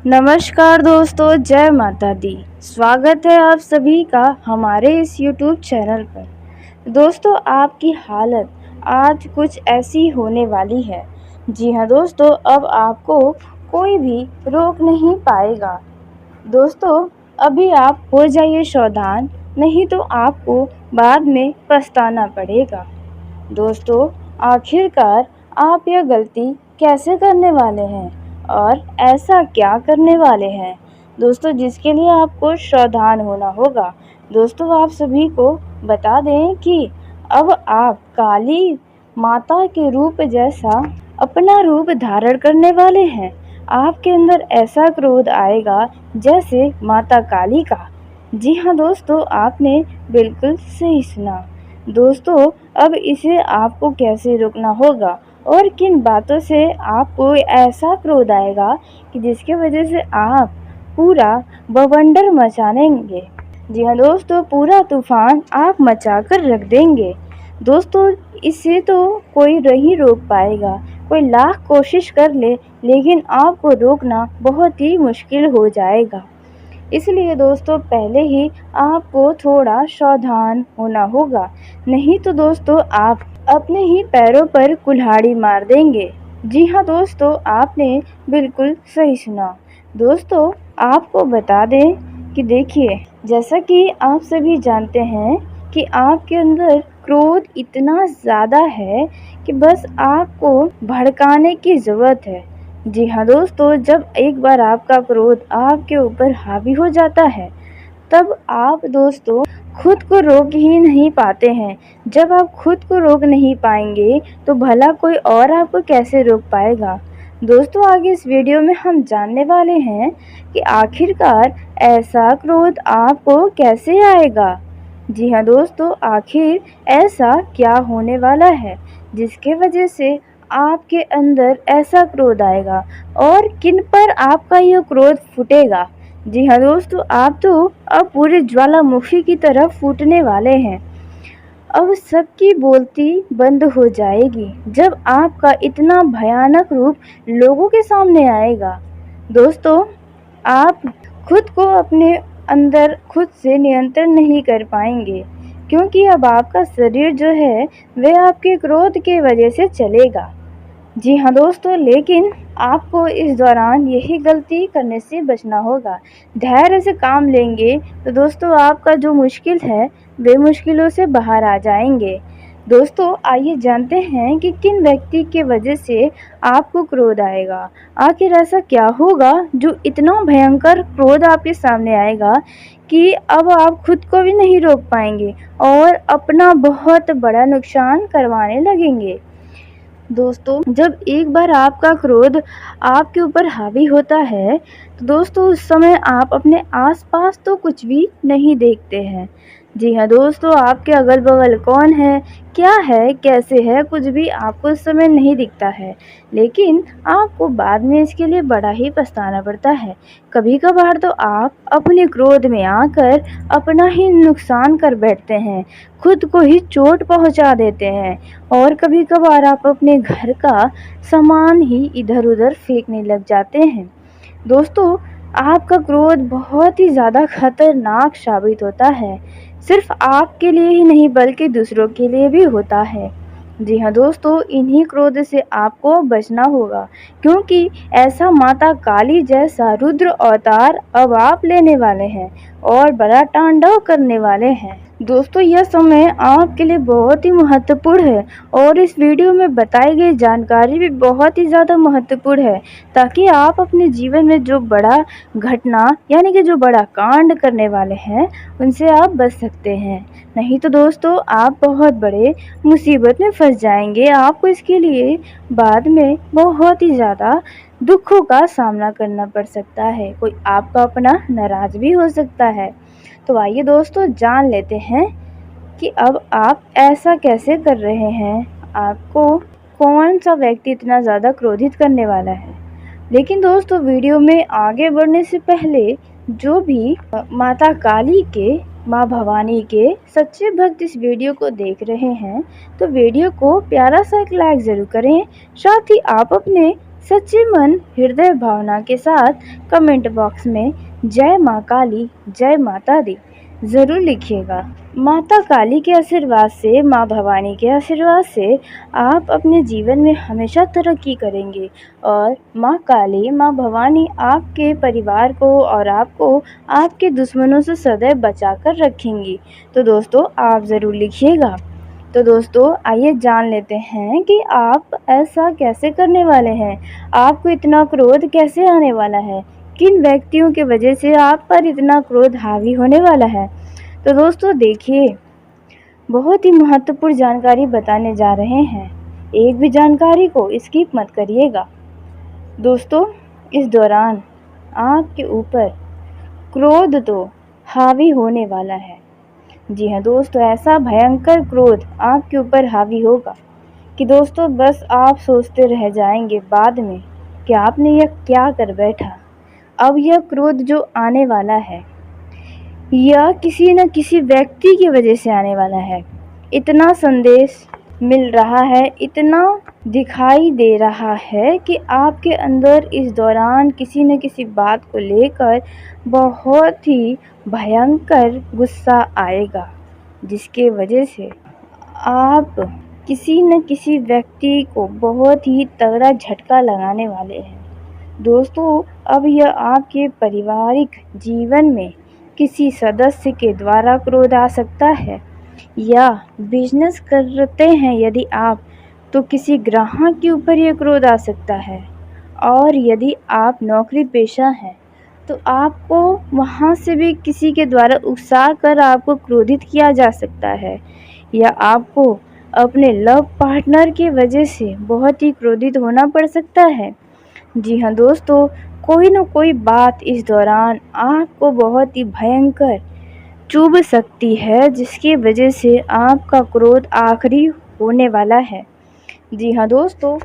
नमस्कार दोस्तों, जय माता दी। स्वागत है आप सभी का हमारे इस YouTube चैनल पर। दोस्तों, आपकी हालत आज कुछ ऐसी होने वाली है। जी हाँ दोस्तों, अब आपको कोई भी रोक नहीं पाएगा। दोस्तों, अभी आप हो जाइए सावधान, नहीं तो आपको बाद में पछताना पड़ेगा। दोस्तों, आखिरकार आप यह गलती कैसे करने वाले हैं और ऐसा क्या करने वाले हैं दोस्तों, जिसके लिए आपको सावधान होना होगा। दोस्तों, आप सभी को बता दें कि अब आप काली माता के रूप जैसा अपना रूप धारण करने वाले हैं। आपके अंदर ऐसा क्रोध आएगा जैसे माता काली का। जी हाँ दोस्तों, आपने बिल्कुल सही सुना। दोस्तों, अब इसे आपको कैसे रोकना होगा और किन बातों से आपको ऐसा क्रोध आएगा कि जिसके वजह से आप पूरा बवंडर मचाएंगे। जी हाँ दोस्तों, पूरा तूफान आप मचा कर रख देंगे। दोस्तों, इसे तो कोई नहीं रोक पाएगा, कोई लाख कोशिश कर ले, लेकिन आपको रोकना बहुत ही मुश्किल हो जाएगा। इसलिए दोस्तों, पहले ही आपको थोड़ा सावधान होना होगा, नहीं तो दोस्तों आप अपने ही पैरों पर कुल्हाड़ी मार देंगे। जी हाँ दोस्तों, आपने बिल्कुल सही सुना। दोस्तों, आपको बता दें कि देखिए, जैसा कि आप सभी जानते हैं कि आपके अंदर क्रोध इतना ज़्यादा है कि बस आपको भड़काने की ज़रूरत है। जी हाँ दोस्तों, जब एक बार आपका क्रोध आपके ऊपर हावी हो जाता है, तब आप दोस्तों खुद को रोक ही नहीं पाते हैं। जब आप खुद को रोक नहीं पाएंगे तो भला कोई और आपको कैसे रोक पाएगा। दोस्तों, आगे इस वीडियो में हम जानने वाले हैं कि आखिरकार ऐसा क्रोध आपको कैसे आएगा। जी हाँ दोस्तों, आखिर ऐसा क्या होने वाला है जिसके वजह से आपके अंदर ऐसा क्रोध आएगा और किन पर आपका यह क्रोध फूटेगा। जी हाँ दोस्तों, आप तो अब पूरे ज्वालामुखी की तरह फूटने वाले हैं। अब सबकी बोलती बंद हो जाएगी जब आपका इतना भयानक रूप लोगों के सामने आएगा। दोस्तों, आप खुद को अपने अंदर खुद से नियंत्रण नहीं कर पाएंगे, क्योंकि अब आपका शरीर जो है वह आपके क्रोध के वजह से चलेगा। जी हाँ दोस्तों, लेकिन आपको इस दौरान यही गलती करने से बचना होगा। धैर्य से काम लेंगे तो दोस्तों आपका जो मुश्किल है वे मुश्किलों से बाहर आ जाएंगे। दोस्तों, आइए जानते हैं कि किन व्यक्ति के वजह से आपको क्रोध आएगा। आखिर ऐसा क्या होगा जो इतना भयंकर क्रोध आपके सामने आएगा कि अब आप खुद को भी नहीं रोक पाएंगे और अपना बहुत बड़ा नुकसान करवाने लगेंगे। दोस्तों, जब एक बार आपका क्रोध आपके ऊपर हावी होता है तो दोस्तों उस समय आप अपने आसपास तो कुछ भी नहीं देखते हैं। जी हाँ दोस्तों, आपके अगल बगल कौन है, क्या है, कैसे है, कुछ भी आपको उस समय नहीं दिखता है, लेकिन आपको बाद में इसके लिए बड़ा ही पछताना पड़ता है। कभी कभार तो आप अपने क्रोध में आकर अपना ही नुकसान कर बैठते हैं, खुद को ही चोट पहुंचा देते हैं और कभी कभार आप अपने घर का सामान ही इधर उधर फेंकने लग जाते हैं। दोस्तों, आपका क्रोध बहुत ही ज़्यादा खतरनाक साबित होता है, सिर्फ आपके लिए ही नहीं बल्कि दूसरों के लिए भी होता है। जी हाँ दोस्तों, इन्हीं क्रोध से आपको बचना होगा, क्योंकि ऐसा माता काली जैसा रुद्र अवतार अब आप लेने वाले हैं और बड़ा तांडव करने वाले हैं। दोस्तों, यह समय आपके लिए बहुत ही महत्वपूर्ण है और इस वीडियो में बताई गई जानकारी भी बहुत ही ज़्यादा महत्वपूर्ण है, ताकि आप अपने जीवन में जो बड़ा घटना यानी कि जो बड़ा कांड करने वाले हैं उनसे आप बच सकते हैं। नहीं तो दोस्तों आप बहुत बड़े मुसीबत में फंस जाएंगे। आपको इसके लिए बाद में बहुत ही ज़्यादा दुखों का सामना करना पड़ सकता है, कोई आपका अपना नाराज़ भी हो सकता है। तो आइए दोस्तों जान लेते हैं कि अब आप ऐसा कैसे कर रहे हैं, आपको कौन सा व्यक्ति इतना ज़्यादा क्रोधित करने वाला है। लेकिन दोस्तों, वीडियो में आगे बढ़ने से पहले जो भी माता काली के, माँ भवानी के सच्चे भक्त इस वीडियो को देख रहे हैं तो वीडियो को प्यारा सा एक लाइक ज़रूर करें। साथ ही आप अपने सच्चे मन हृदय भावना के साथ कमेंट बॉक्स में जय माँ काली, जय माता दी ज़रूर लिखिएगा। माता काली के आशीर्वाद से, माँ भवानी के आशीर्वाद से आप अपने जीवन में हमेशा तरक्की करेंगे और माँ काली, माँ भवानी आपके परिवार को और आपको आपके दुश्मनों से सदैव बचा कर रखेंगी। तो दोस्तों आप ज़रूर लिखिएगा। तो दोस्तों आइए जान लेते हैं कि आप ऐसा कैसे करने वाले हैं, आपको इतना क्रोध कैसे आने वाला है, किन व्यक्तियों की वजह से आप पर इतना क्रोध हावी होने वाला है। तो दोस्तों देखिए, बहुत ही महत्वपूर्ण जानकारी बताने जा रहे हैं, एक भी जानकारी को स्किप मत करिएगा। दोस्तों इस दौरान आपके ऊपर क्रोध तो हावी होने वाला है। जी हाँ दोस्तों, ऐसा भयंकर क्रोध आपके ऊपर हावी होगा कि दोस्तों बस आप सोचते रह जाएंगे बाद में कि आपने यह क्या कर बैठा। अब यह क्रोध जो आने वाला है यह किसी न किसी व्यक्ति की वजह से आने वाला है। इतना संदेश मिल रहा है, इतना दिखाई दे रहा है कि आपके अंदर इस दौरान किसी न किसी बात को लेकर बहुत ही भयंकर गुस्सा आएगा, जिसके वजह से आप किसी न किसी व्यक्ति को बहुत ही तगड़ा झटका लगाने वाले हैं। दोस्तों अब यह आपके पारिवारिक जीवन में किसी सदस्य के द्वारा क्रोध आ सकता है, या बिजनेस करते हैं यदि आप तो किसी ग्राहक के ऊपर यह क्रोध आ सकता है, और यदि आप नौकरी पेशा हैं तो आपको वहाँ से भी किसी के द्वारा उकसा कर आपको क्रोधित किया जा सकता है, या आपको अपने लव पार्टनर की वजह से बहुत ही क्रोधित होना पड़ सकता है। जी हाँ दोस्तों, कोई न कोई बात इस दौरान आपको बहुत ही भयंकर चुभ सकती है, जिसकी वजह से आपका क्रोध आखिरी होने वाला है। जी हाँ दोस्तों,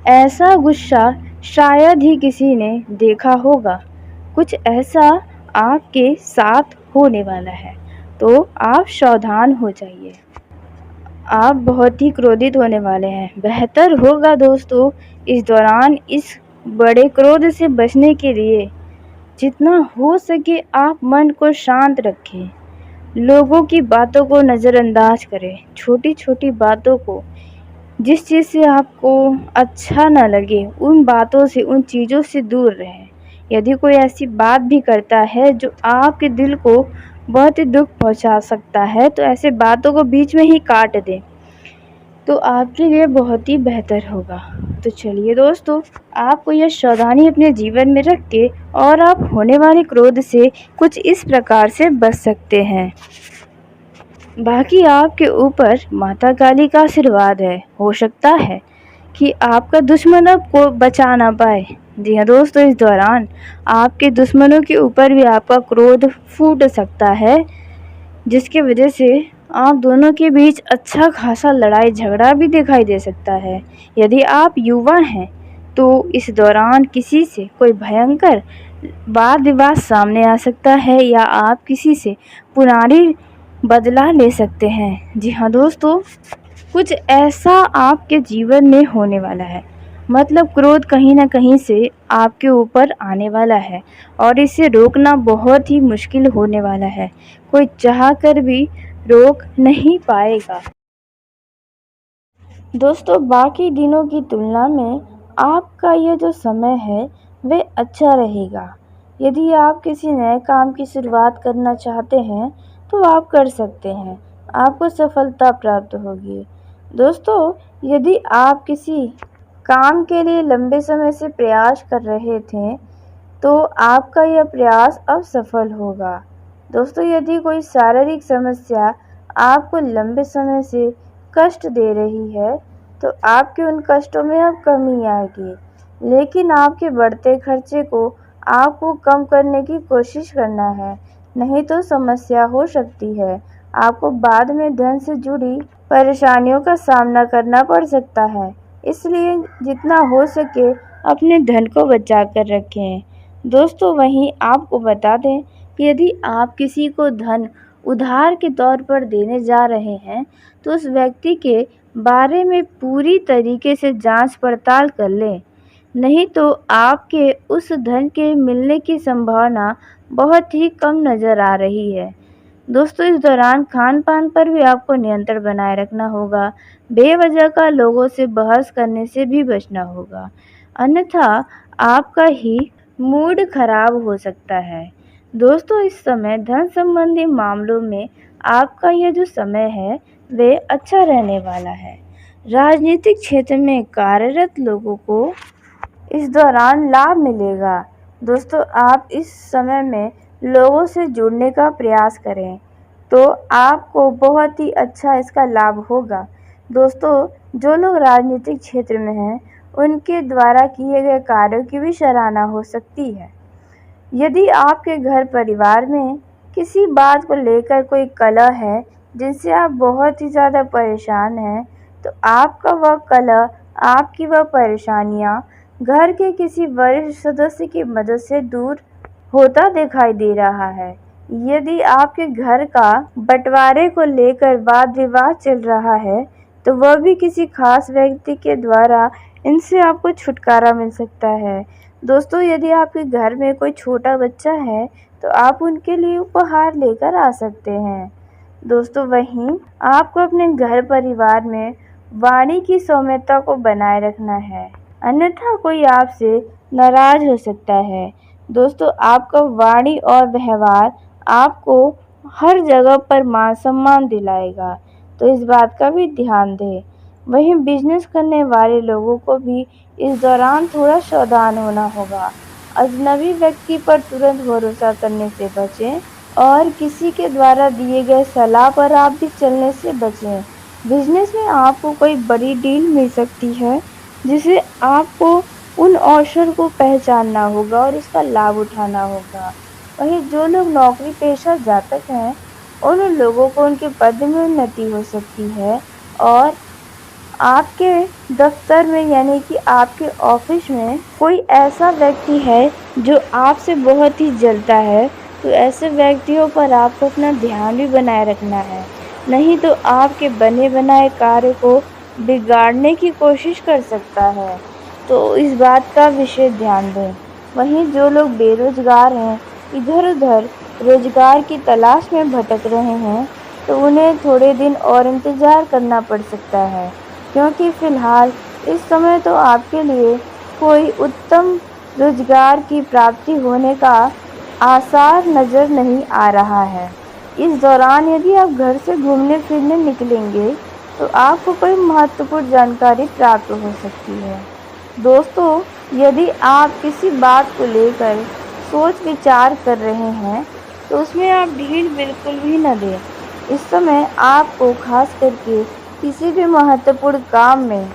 ऐसा गुस्सा शायद ही किसी ने देखा होगा। कुछ ऐसा आपके साथ होने वाला है, तो आप सावधान हो जाइए। आप बहुत ही क्रोधित होने वाले हैं। बेहतर होगा दोस्तों इस दौरान इस बड़े क्रोध से बचने के लिए जितना हो सके आप मन को शांत रखें, लोगों की बातों को नज़रअंदाज करें, छोटी छोटी बातों को, जिस चीज़ से आपको अच्छा ना लगे उन बातों से, उन चीज़ों से दूर रहें। यदि कोई ऐसी बात भी करता है जो आपके दिल को बहुत ही दुख पहुंचा सकता है, तो ऐसे बातों को बीच में ही काट दें, तो आपके लिए बहुत ही बेहतर होगा। तो चलिए दोस्तों, आपको यह सावधानी अपने जीवन में रख के और आप होने वाले क्रोध से कुछ इस प्रकार से बच सकते हैं। बाकी आपके ऊपर माता काली का आशीर्वाद है, हो सकता है कि आपका दुश्मन आपको बचा ना पाए। जी हाँ दोस्तों, इस दौरान आपके दुश्मनों के ऊपर भी आपका क्रोध फूट सकता है, जिसकी वजह से आप दोनों के बीच अच्छा खासा लड़ाई झगड़ा भी दिखाई दे सकता है। यदि आप युवा हैं तो इस दौरान किसी से कोई भयंकर वाद विवाद सामने आ सकता है, या आप किसी से पुरानी बदला ले सकते हैं। जी हाँ दोस्तों, कुछ ऐसा आपके जीवन में होने वाला है, मतलब क्रोध कहीं ना कहीं से आपके ऊपर आने वाला है और इसे रोकना बहुत ही मुश्किल होने वाला है। कोई चाह कर भी रोक नहीं पाएगा। दोस्तों बाकी दिनों की तुलना में आपका यह जो समय है वह अच्छा रहेगा। यदि आप किसी नए काम की शुरुआत करना चाहते हैं तो आप कर सकते हैं, आपको सफलता प्राप्त होगी। दोस्तों यदि आप किसी काम के लिए लंबे समय से प्रयास कर रहे थे तो आपका यह प्रयास अब सफल होगा। दोस्तों यदि कोई शारीरिक समस्या आपको लंबे समय से कष्ट दे रही है तो आपके उन कष्टों में अब कमी आएगी, लेकिन आपके बढ़ते खर्चे को आपको कम करने की कोशिश करना है, नहीं तो समस्या हो सकती है। आपको बाद में धन से जुड़ी परेशानियों का सामना करना पड़ सकता है, इसलिए जितना हो सके अपने धन को बचा कर रखें। दोस्तों वहीं आपको बता दें कि यदि आप किसी को धन उधार के तौर पर देने जा रहे हैं तो उस व्यक्ति के बारे में पूरी तरीके से जांच पड़ताल कर लें, नहीं तो आपके उस धन के मिलने की संभावना बहुत ही कम नज़र आ रही है। दोस्तों, इस दौरान खान-पान पर भी आपको नियंत्रण बनाए रखना होगा। बेवजह का लोगों से बहस करने से भी बचना होगा, अन्यथा आपका ही मूड खराब हो सकता है। दोस्तों, इस समय धन संबंधी मामलों में आपका यह जो समय है, वे अच्छा रहने वाला है। राजनीतिक क्षेत्र में कार्यरत लोगों को इस दौरान लाभ मिलेगा। दोस्तों, आप इस समय में लोगों से जुड़ने का प्रयास करें, तो आपको बहुत ही अच्छा इसका लाभ होगा। दोस्तों, जो लोग राजनीतिक क्षेत्र में हैं, उनके द्वारा किए गए कार्यों की भी सराहना हो सकती है। यदि आपके घर परिवार में किसी बात को लेकर कोई कलह है, जिनसे आप बहुत ही ज़्यादा परेशान हैं, तो आपका वह कलह, आपकी वह परेशानियाँ घर के किसी वरिष्ठ सदस्य की मदद से दूर होता दिखाई दे रहा है। यदि आपके घर का बंटवारे को लेकर वाद-विवाद चल रहा है, तो वह भी किसी खास व्यक्ति के द्वारा इनसे आपको छुटकारा मिल सकता है। दोस्तों, यदि आपके घर में कोई छोटा बच्चा है, तो आप उनके लिए उपहार लेकर आ सकते हैं। दोस्तों, वहीं आपको अपने घर परिवार में वाणी की सौम्यता को बनाए रखना है, अन्यथा कोई आपसे नाराज हो सकता है। दोस्तों, आपका वाणी और व्यवहार आपको हर जगह पर मान सम्मान दिलाएगा, तो इस बात का भी ध्यान दें। वहीं बिजनेस करने वाले लोगों को भी इस दौरान थोड़ा सावधान होना होगा। अजनबी व्यक्ति पर तुरंत भरोसा करने से बचें और किसी के द्वारा दिए गए सलाह पर आप भी चलने से बचें। बिजनेस में आपको कोई बड़ी डील मिल सकती है, जिसे आपको उन अवसर को पहचानना होगा और उसका लाभ उठाना होगा। वहीं जो लोग नौकरी पेशा जातक हैं, उन लोगों को उनके पद में उन्नति हो सकती है और आपके दफ्तर में यानी कि आपके ऑफिस में कोई ऐसा व्यक्ति है जो आपसे बहुत ही जलता है, तो ऐसे व्यक्तियों पर आपको अपना ध्यान भी बनाए रखना है, नहीं तो आपके बने बनाए कार्य को बिगाड़ने की कोशिश कर सकता है, तो इस बात का विशेष ध्यान दें। वहीं जो लोग बेरोजगार हैं, इधर-उधर रोजगार की तलाश में भटक रहे हैं, तो उन्हें थोड़े दिन और इंतज़ार करना पड़ सकता है, क्योंकि फ़िलहाल इस समय तो आपके लिए कोई उत्तम रोजगार की प्राप्ति होने का आसार नज़र नहीं आ रहा है। इस दौरान यदि आप घर से घूमने फिरने निकलेंगे, तो आपको कोई महत्वपूर्ण जानकारी प्राप्त हो सकती है। दोस्तों, यदि आप किसी बात को लेकर सोच विचार कर रहे हैं, तो उसमें आप ढील बिल्कुल भी न दें। इस समय आपको खास करके किसी भी महत्वपूर्ण काम में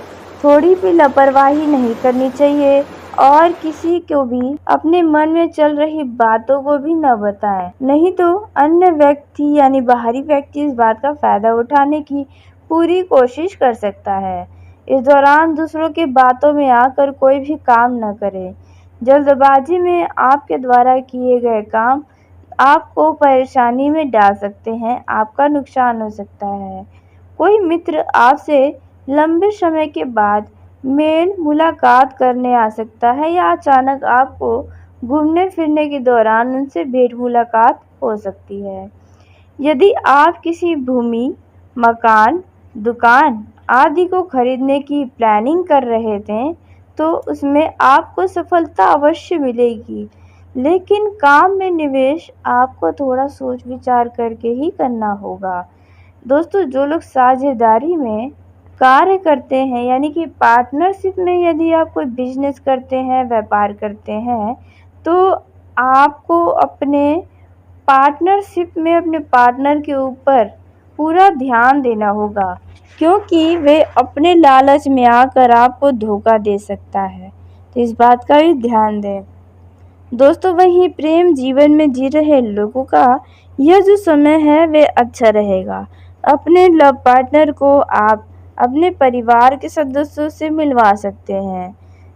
थोड़ी भी लापरवाही नहीं करनी चाहिए और किसी को भी अपने मन में चल रही बातों को भी न बताएं, नहीं तो अन्य व्यक्ति यानी बाहरी व्यक्ति इस बात का फायदा उठाने की पूरी कोशिश कर सकता है। इस दौरान दूसरों की बातों में आकर कोई भी काम न करें। जल्दबाजी में आपके द्वारा किए गए काम आपको परेशानी में डाल सकते हैं, आपका नुकसान हो सकता है। कोई मित्र आपसे लंबे समय के बाद मेल मुलाकात करने आ सकता है या अचानक आपको घूमने फिरने के दौरान उनसे भेंट मुलाकात हो सकती है। यदि आप किसी भूमि, मकान, दुकान आदि को खरीदने की प्लानिंग कर रहे थे, तो उसमें आपको सफलता अवश्य मिलेगी, लेकिन काम में निवेश आपको थोड़ा सोच विचार करके ही करना होगा। दोस्तों, जो लोग साझेदारी में कार्य करते हैं यानी कि पार्टनरशिप में यदि आप कोई बिजनेस करते हैं, व्यापार करते हैं, तो आपको अपने पार्टनरशिप में अपने पार्टनर के ऊपर पूरा ध्यान देना होगा, क्योंकि वे अपने लालच में आकर आपको धोखा दे सकता है, तो इस बात का भी ध्यान दें। दोस्तों, वहीं प्रेम जीवन में जी रहे लोगों का यह जो समय है वे अच्छा रहेगा। अपने लव पार्टनर को आप अपने परिवार के सदस्यों से मिलवा सकते हैं,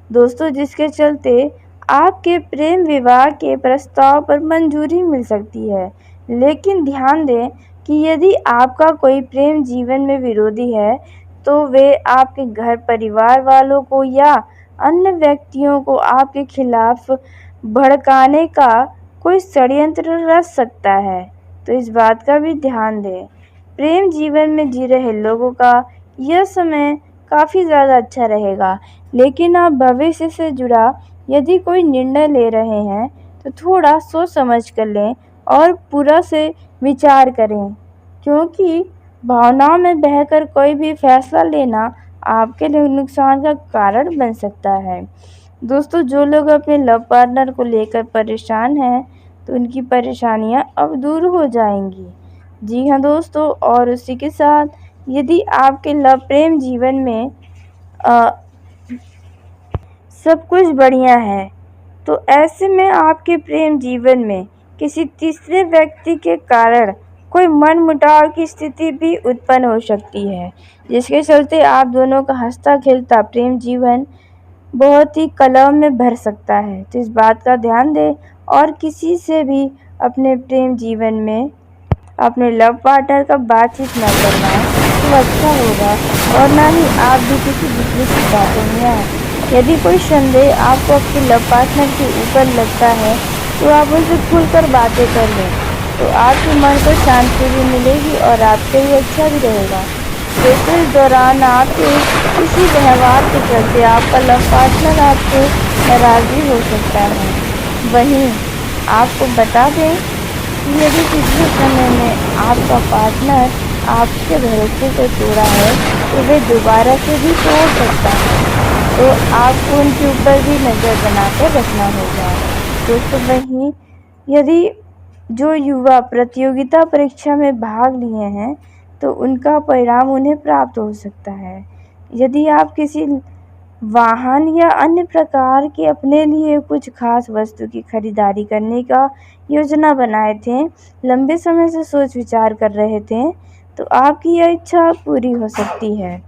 दोस्तों, जिसके चलते आपके प्रेम विवाह के प्रस्ताव पर मंजूरी मिल सकती है। लेकिन ध्यान दें कि यदि आपका कोई प्रेम जीवन में विरोधी है, तो वे आपके घर परिवार वालों को या अन्य व्यक्तियों को आपके खिलाफ भड़काने का कोई षड्यंत्र रच सकता है, तो इस बात का भी ध्यान दें। प्रेम जीवन में जी रहे लोगों का यह समय काफ़ी ज़्यादा अच्छा रहेगा, लेकिन आप भविष्य से जुड़ा यदि कोई निर्णय ले रहे हैं तो थोड़ा सोच समझ कर लें और पूरा से विचार करें, क्योंकि भावनाओं में बहकर कोई भी फैसला लेना आपके लिए नुकसान का कारण बन सकता है। दोस्तों, जो लोग अपने लव पार्टनर को लेकर परेशान हैं तो उनकी परेशानियां अब दूर हो जाएंगी। जी हाँ दोस्तों, और उसी के साथ यदि आपके लव प्रेम जीवन में सब कुछ बढ़िया है, तो ऐसे में आपके प्रेम जीवन में किसी तीसरे व्यक्ति के कारण कोई मनमुटाव की स्थिति भी उत्पन्न हो सकती है, जिसके चलते आप दोनों का हंसता खेलता प्रेम जीवन बहुत ही कलह में भर सकता है। तो इस बात का ध्यान दें और किसी से भी अपने प्रेम जीवन में अपने लव पार्टनर का बातचीत न करना तो अच्छा होगा, और ना ही आप भी किसी दूसरे की बातों में आए। यदि कोई संदेह आपको अपने लव पार्टनर के ऊपर लगता है तो आप उनसे खुलकर बातें कर लें, तो आपके मन को शांति भी मिलेगी और आपके लिए अच्छा भी रहेगा। दोस्तों, इस दौरान आपके किसी व्यवहार के चलते आपका लव पार्टनर आपसे नाराज भी हो सकता है। वहीं आपको बता दें कि यदि पिछले समय में आपका पार्टनर आपके भरोसे को तोड़ा है तो वे दोबारा से भी तोड़ सकता है, तो आपको उनके ऊपर भी नज़र बनाकर रखना होगा। दोस्तों, वहीं यदि जो युवा प्रतियोगिता परीक्षा में भाग लिए हैं तो उनका परिणाम उन्हें प्राप्त हो सकता है। यदि आप किसी वाहन या अन्य प्रकार के अपने लिए कुछ खास वस्तु की खरीदारी करने का योजना बनाए थे, लंबे समय से सोच विचार कर रहे थे, तो आपकी यह इच्छा पूरी हो सकती है।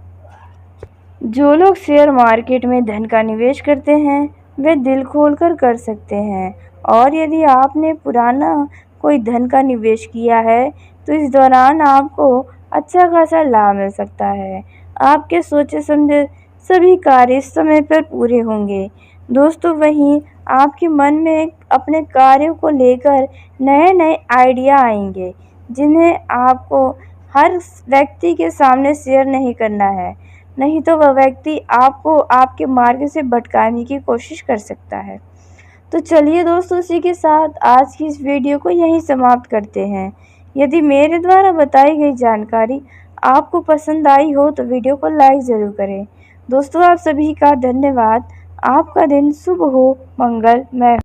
जो लोग शेयर मार्केट में धन का निवेश करते हैं वे दिल खोलकर कर सकते हैं, और यदि आपने पुराना कोई धन का निवेश किया है तो इस दौरान आपको अच्छा खासा लाभ मिल सकता है। आपके सोचे समझे सभी कार्य इस समय पर पूरे होंगे। दोस्तों, वहीं आपके मन में अपने कार्यों को लेकर नए नए आइडिया आएंगे, जिन्हें आपको हर व्यक्ति के सामने शेयर नहीं करना है, नहीं तो वह व्यक्ति आपको आपके मार्ग से भटकाने की कोशिश कर सकता है। तो चलिए दोस्तों, इसी के साथ आज की इस वीडियो को यहीं समाप्त करते हैं। यदि मेरे द्वारा बताई गई जानकारी आपको पसंद आई हो तो वीडियो को लाइक ज़रूर करें। दोस्तों, आप सभी का धन्यवाद। आपका दिन शुभ हो, मंगलमय।